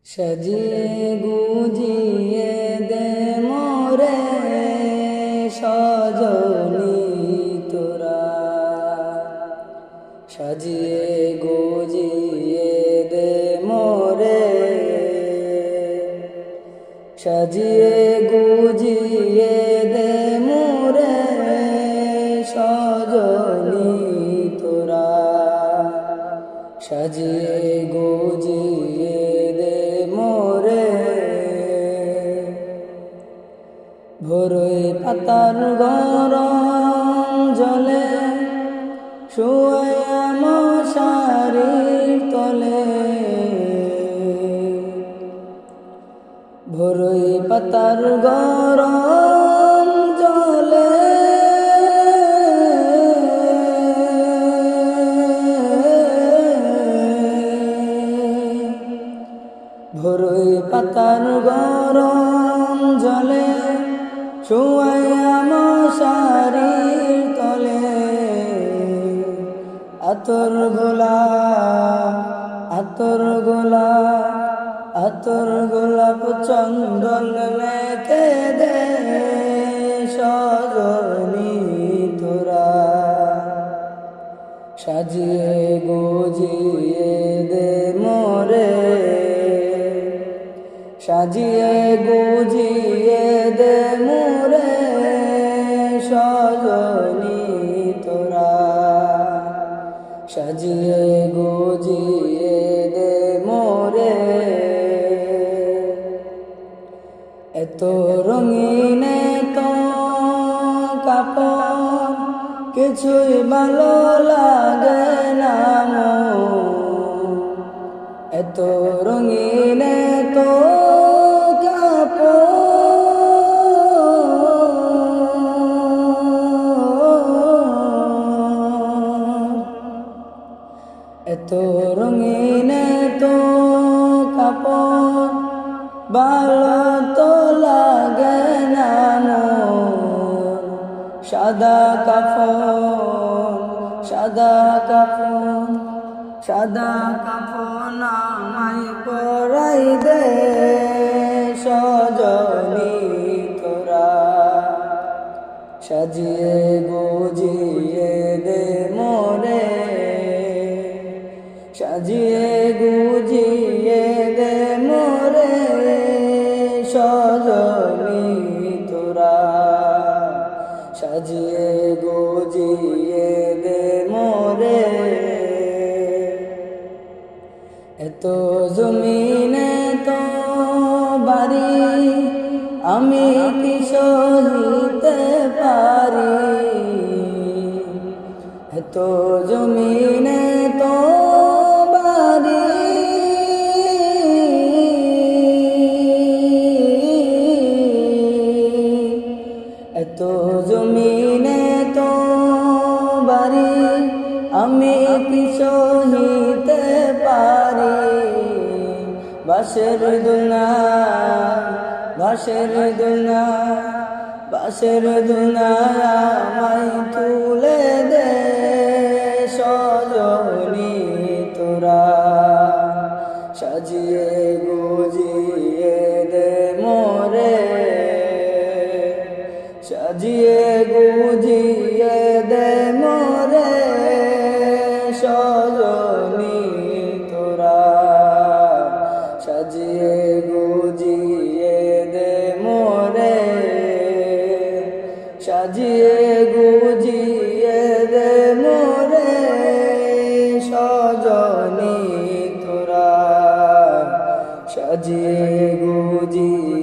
সাজিয়ে গুজিয়ে দে মোরে সজনী তোরা, সাজিয়ে গুজিয়ে দে মোরে, সাজিয়ে গুজিয়ে দে মোরে সজনী তোরা, সাজিয়ে গুজিয়ে দে মোরে। ভোরে পাতার গরম জলে শুয়ে মশারির তলে, ভোরে পাতার গরম জলে ভোরে পাতার গরম জলে শুয়াইয়া মশারির তলে, আতর গোলাপ আতর গোলাপ আতর গোলাপ চন্দন মেখে দে সজনী তোরা, সাজিয়ে গুজিয়ে দে মোরে, সাজিয়ে গুজিয়ে দে মোরে সজনী তোরা, সাজিয়ে গুজিয়ে দে মোরে। এত রঙিন তো কাপড় কিছুই ভালো লাগে না মোর, এত রঙিন তো এত রঙিন তো কাপড় ভালো তো লাগে না মোর, সাদা কাফন সাদা কাফন সাদা কাফন আমায় পরাই দে সজনী তোরা, সাজিয়ে গুজিয়ে দে মোরে, সাজিয়ে গুজিয়ে দে মোরে সজনী তোরা, সাজিয়ে গুজিয়ে দে মোরে। এত জমিনে তো বাড়ি আমি কি সহিতে পারি, এত জমিনে তো বাড়ি এত জমিনে তো বাড়ি আমি কি সহিতে পারি, বাঁশের দুনা বাঁশের দুনা বাঁশের দুনা আমায় তুলে দে সজনী তোরা, সাজিয়ে গুজিয়ে দে মোরে, সাজিয়ে গুজিয়ে দে মোরে সজনী তোরা, সাজিয়ে গুজিয়ে দে মোরে, সাজিয়ে গুজিয়ে দে মোরে সজনী তোরা, সাজিয়ে গুজিয়ে